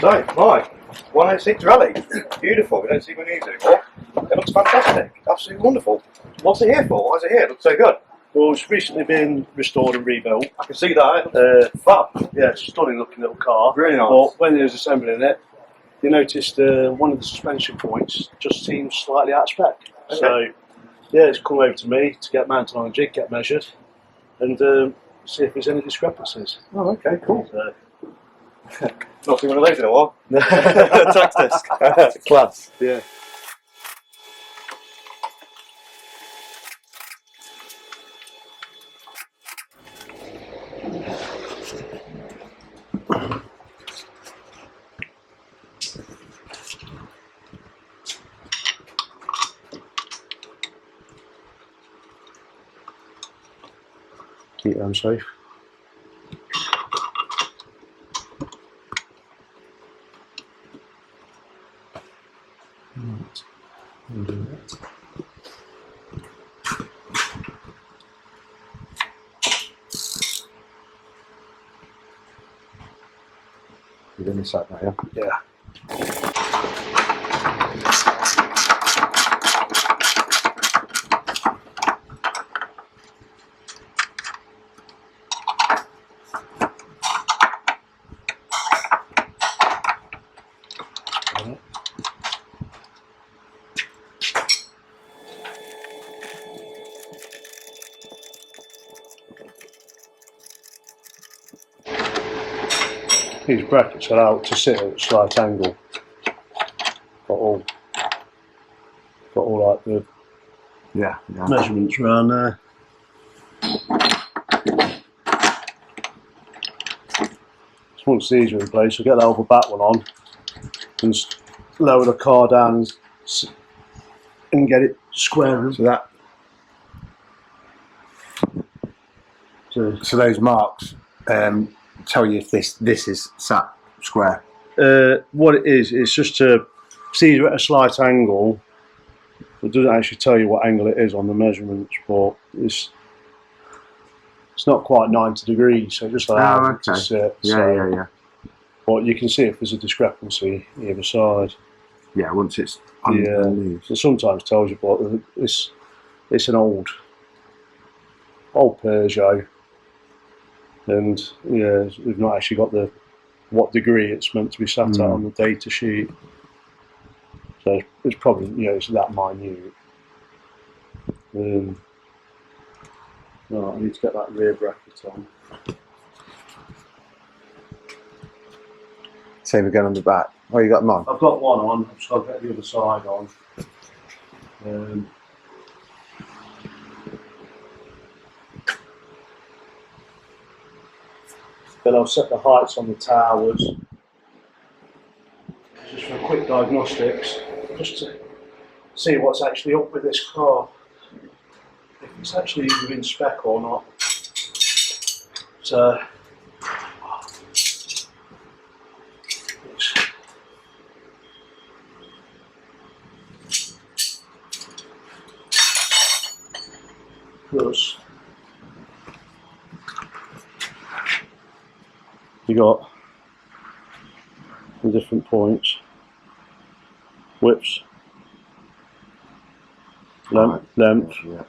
So, right, 106 Rallye. Beautiful, we don't see many of these anymore. It looks fantastic, absolutely wonderful. What's it here for? Why is it here? It looks so good. Well, it's recently been restored and rebuilt. I can see that. Fab. Yeah, it's a stunning looking little car. Really nice. But when they was assembling it, they noticed one of the suspension points just seems slightly out of spec. Okay. So, yeah, it's come over to me to get mounted on a jig, get measured, and see if there's any discrepancies. Oh, okay, cool. So, not seen one of those in a while. tax disc. Class. Yeah. Keep them safe. Right. We'll do that. You're in the side now, yeah? Yeah. These brackets are out to sit at a slight angle. Got all like the measurements around there. So once these are in place, we'll get that other back one on and lower the car down and get it square. So those marks tell you if this is sat square. What it is, it's just to see you at a slight angle. It doesn't actually tell you what angle it is on the measurements, but it's not quite 90 degrees, so it just allows it to sit. Yeah. But you can see if there's a discrepancy either side. Yeah, once it's underneath. It sometimes tells you, but it's an old Peugeot, and yeah, we've not actually got what degree it's meant to be sat at on the data sheet. So it's probably, it's that minute. Right, I need to get that rear bracket on. Same again on the back. Oh, you got them on? I've got one on, I've just got to get the other side on. Then I'll set the heights on the towers, just for quick diagnostics, just to see what's actually up with this car, if it's actually within spec or not. So, plus you got the different points, widths, length. Yeah.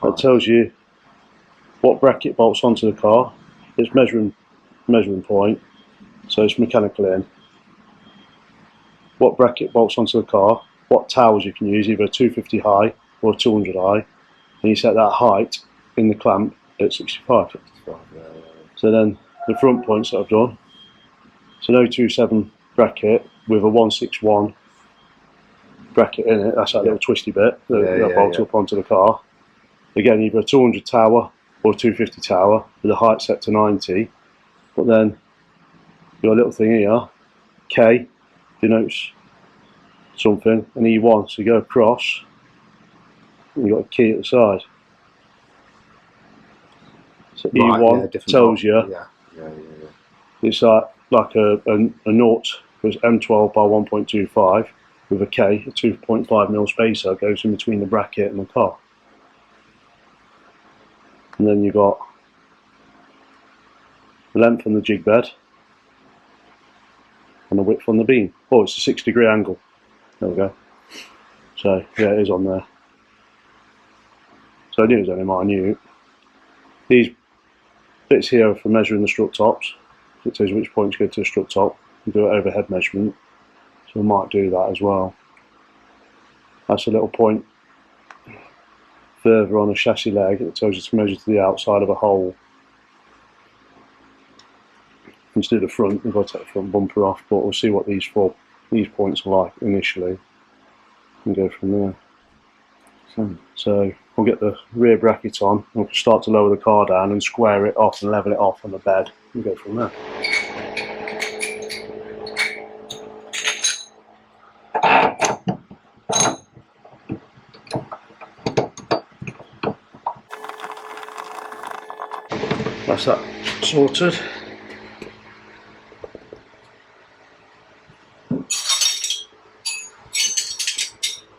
That tells you what bracket bolts onto the car. It's measuring point, so it's mechanical in. What bracket bolts onto the car, what towers you can use, either a 250 high or a 200 high, and you set that height in the clamp at 65. So then the front points that I've done, it's an 027 bracket with a 161 bracket in it. That's that little twisty bit that bolts up onto the car. Again, either a 200 tower or a 250 tower with the height set to 90. But then your little thing here, K, denotes something, and E1. So you go across, and you've got a key at the side. So E1 tells you it's like a naught was M12 by 1.25 with a K, a 2.5mm spacer goes in between the bracket and the car. And then you've got the length on the jig bed, and the width on the beam. Oh, it's a 6-degree angle. There we go. So yeah, it is on there. So I knew it was only minute. These bits here are for measuring the strut tops. So it tells you which point to go to the strut top and do an overhead measurement. So we might do that as well. That's a little point further on a chassis leg. It tells you to measure to the outside of a hole. And to do the front, we've got to take the front bumper off, but we'll see what these points are like initially and go from there. So we'll get the rear bracket on, and we'll start to lower the car down and square it off and level it off on the bed and go from there. That's that sorted.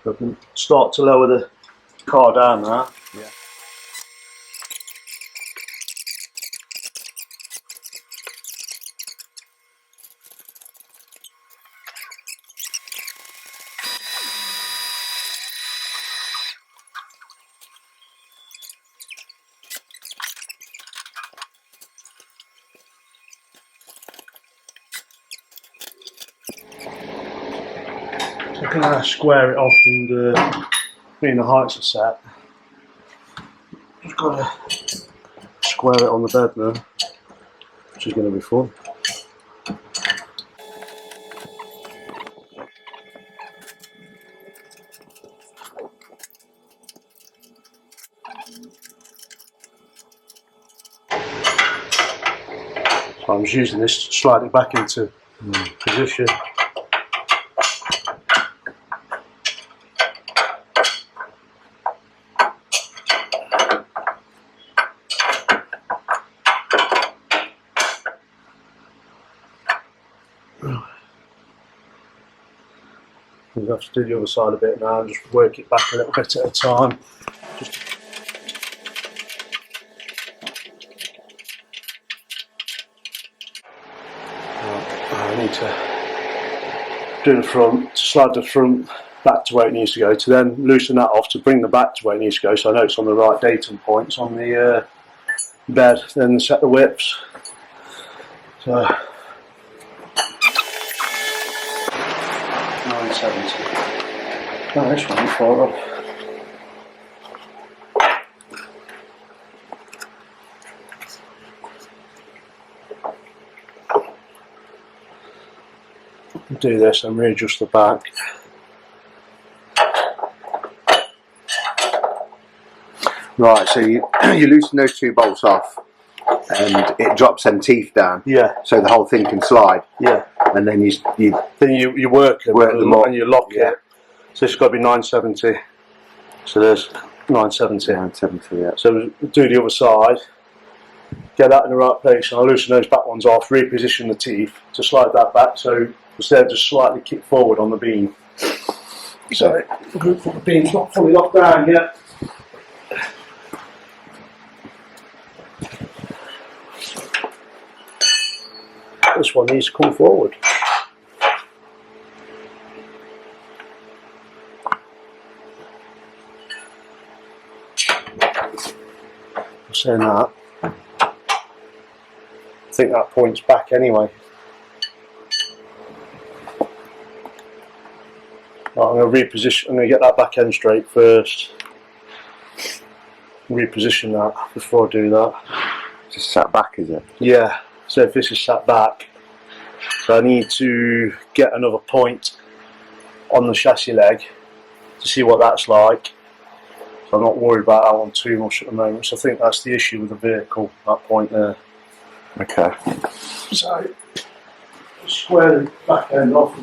We can start to lower the car down now. Yeah. So I can square it off and being the heights are set, just got to square it on the bed now, which is going to be fun. So I'm just using this to slide it back into position. We have to do the other side a bit now and just work it back a little bit at a time. I need to do the front, to slide the front back to where it needs to go, to then loosen that off to bring the back to where it needs to go, so I know it's on the right datum points on the bed, then set the whips. So 970. No, this one far off. Do this and readjust the back. Right, so you loosen those two bolts off and it drops them teeth down. Yeah. So the whole thing can slide. Yeah. And then you work them and you lock it. So it's got to be 970. So there's 970. 970, yeah. So do the other side. Get that in the right place, and I'll loosen those back ones off, reposition the teeth to slide that back, so instead of just slightly kick forward on the beam. So the beam's not fully locked down yet. This one needs to come forward. I'm saying that. I think that points back anyway. Right, I'm going to reposition. I'm going to get that back end straight first. Reposition that before I do that. Just sat back, is it? Yeah. So if this is sat back, so I need to get another point on the chassis leg to see what that's like. So I'm not worried about that one too much at the moment. So I think that's the issue with the vehicle, that point there. Okay. So square the back end off.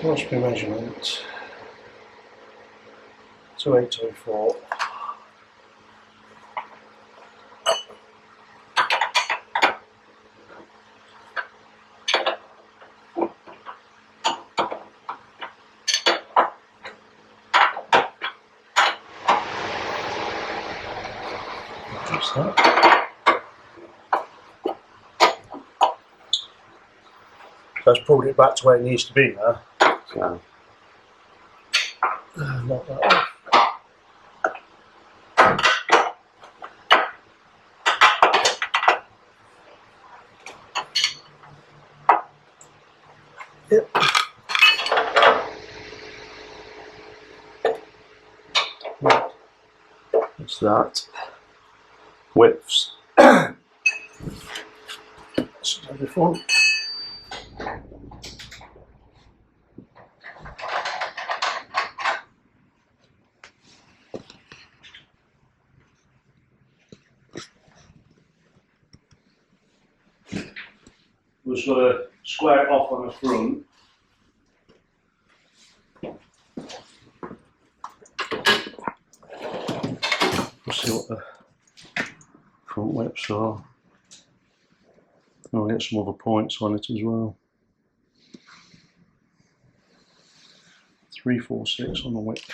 What's my measurement? 2824. What's that? That's pulled it back to where it needs to be now. So, Not that one. Yep. Right. That's that. Widths. That's every front. We've just got to square it off on the front. We'll see what the front widths are. I'll get some other points on it as well. 346 on the width.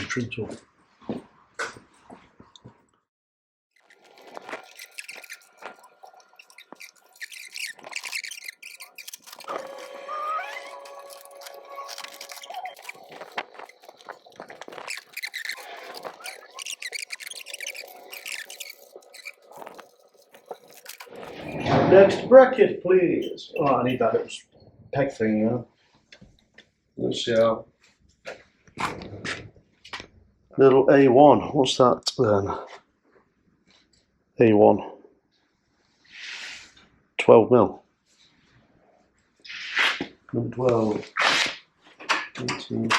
Trim tool. Next bracket, please. Oh, I need that little peg thing now. Let's see how. Little A1, what's that then? A1. 12 mil. Number 12. 18.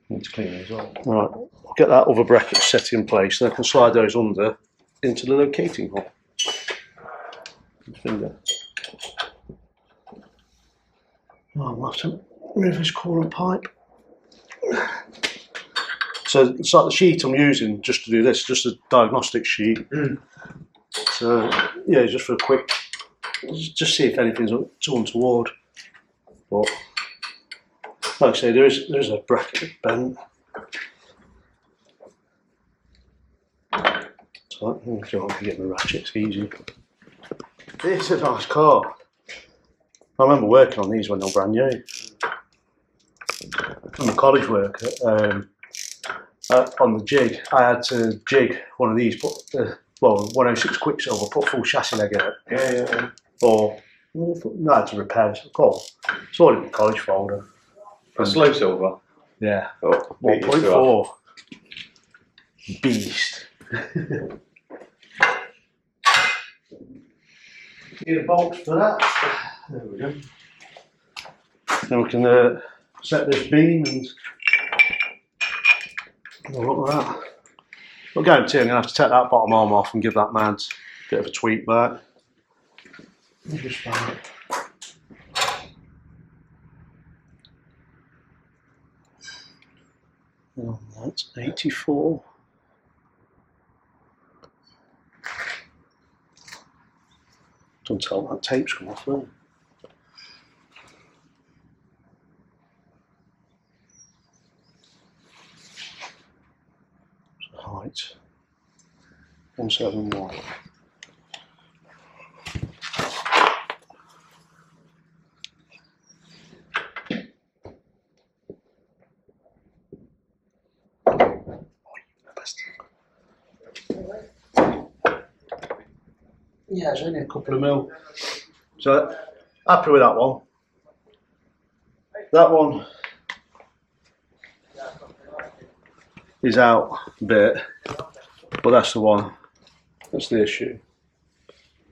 Need to clean these up. Right, I'll get that other bracket set in place, then I can slide those under into the locating hole. Finger. Oh, I'll have to remove this coolant pipe. So it's like the sheet I'm using just to do this, just a diagnostic sheet. So yeah, just for a quick, just see if anything's untoward. But like I say, there is a bracket bent. So if you want to get my ratchet, it's easy. This is a nice car. I remember working on these when they were brand new. From the college work, on the jig, I had to jig one of these, put 106 Quicksilver, put full chassis leg in it. yeah. Or no, I had to repair it. It's all in the college folder. A slow silver. Yeah. Oh, 1.4. Beast. Get a bolt for that. There we go. Then we can set this beam and look at that. We'll go to I'm going to have to take that bottom arm off and give that mount a bit of a tweak back. Oh, that's 84. Don't tell that tape's come off there. 171. Yeah, it's only a couple of mil. So happy with that one. That one is out a bit, but that's the one. That's the issue.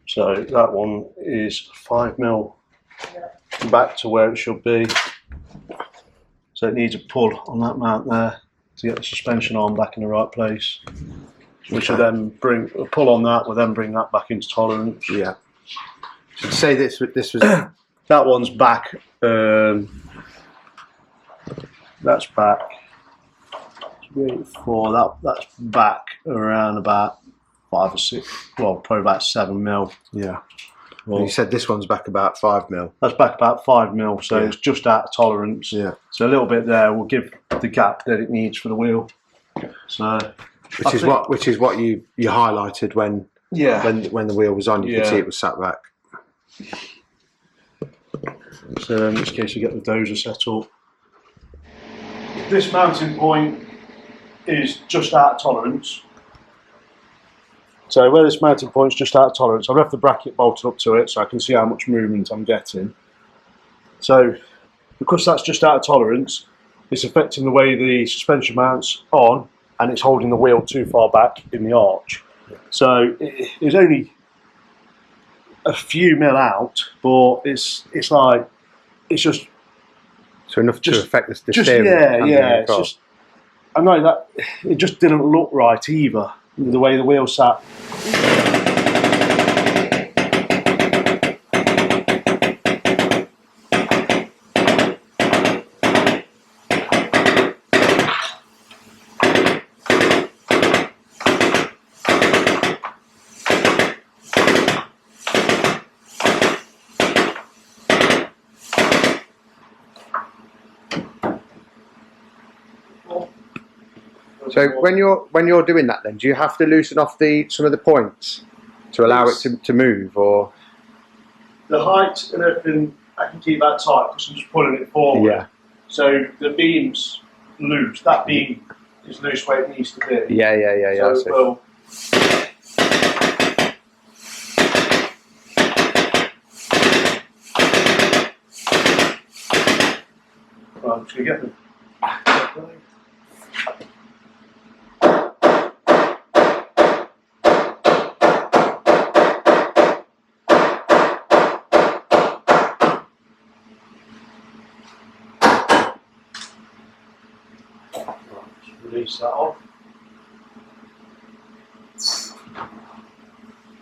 So that one is 5 mil back to where it should be. So it needs a pull on that mount there to get the suspension arm back in the right place. Which will then bring a pull on that. Will then bring that back into tolerance. Yeah. So to say this was that one's back. That's back. 3, 4. That's back around about 5 or 6. Well, probably about 7 mil. Yeah. Well, you said this one's back about 5 mil. That's back about 5 mil. So yeah. It's just out of tolerance. Yeah. So a little bit there will give the gap that it needs for the wheel. So. Which is what you highlighted when the wheel was on. You could see it was sat back. So in this case, you get the dozer set up. This mounting point is just out of tolerance. So where this mounting point is just out of tolerance, I've left the bracket bolted up to it so I can see how much movement I'm getting. So because that's just out of tolerance, it's affecting the way the suspension mounts on. And it's holding the wheel too far back in the arch. So it's only a few mil out, but it's just so enough to affect the just, steering. Yeah. It's just, I know that it just didn't look right either, the way the wheel sat. So when you're doing that, then do you have to loosen off some of the points to allow it to move, or the height and everything I can keep that tight because I'm just pulling it forward. Yeah. So the beam's loose. That beam is loose where it needs to be. Yeah. So I'm just going to get them. Release that off.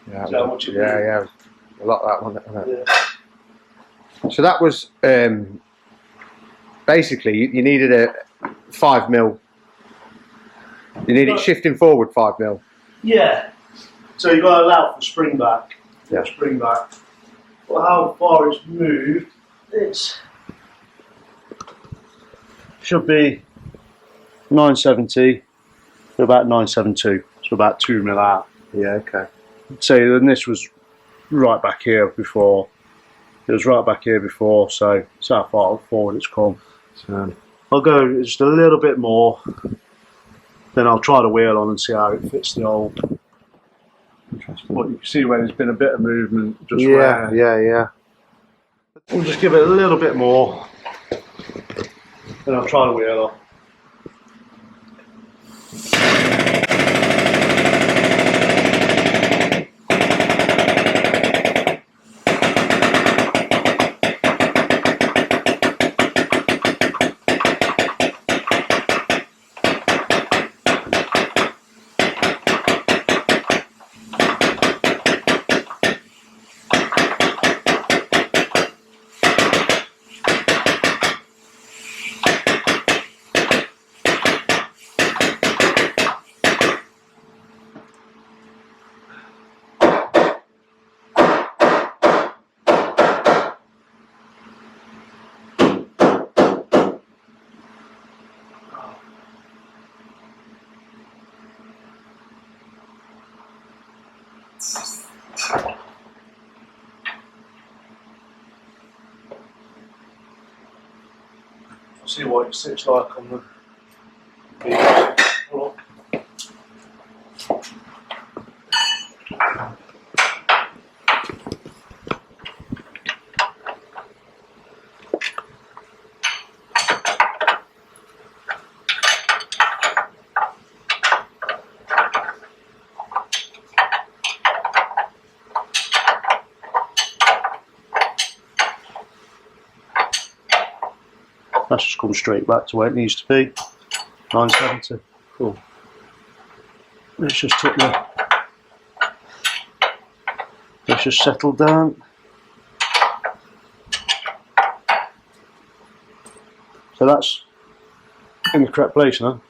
Yeah, Yeah. A lot of that one. Yeah. So that was basically you needed a 5 mil. You needed shifting forward 5 mil. Yeah. So you've got to allow for spring back. Yeah. Spring back. But how far it's moved, it's should be 970 to about 972. So about 2 mil out. Yeah. Okay. So then this was right back here before. It was right back here before, so it's how far forward it's come. So I'll go just a little bit more, then I'll try the wheel on and see how it fits the old. But you can see where there's been a bit of movement. Just Yeah. We'll just give it a little bit more, then I'll try the wheel on. see what it sits like on the wheels. Pull up. That's just come straight back to where it needs to be. 970. Cool. Let's just took the. Let's just settle down. So that's in the correct place now.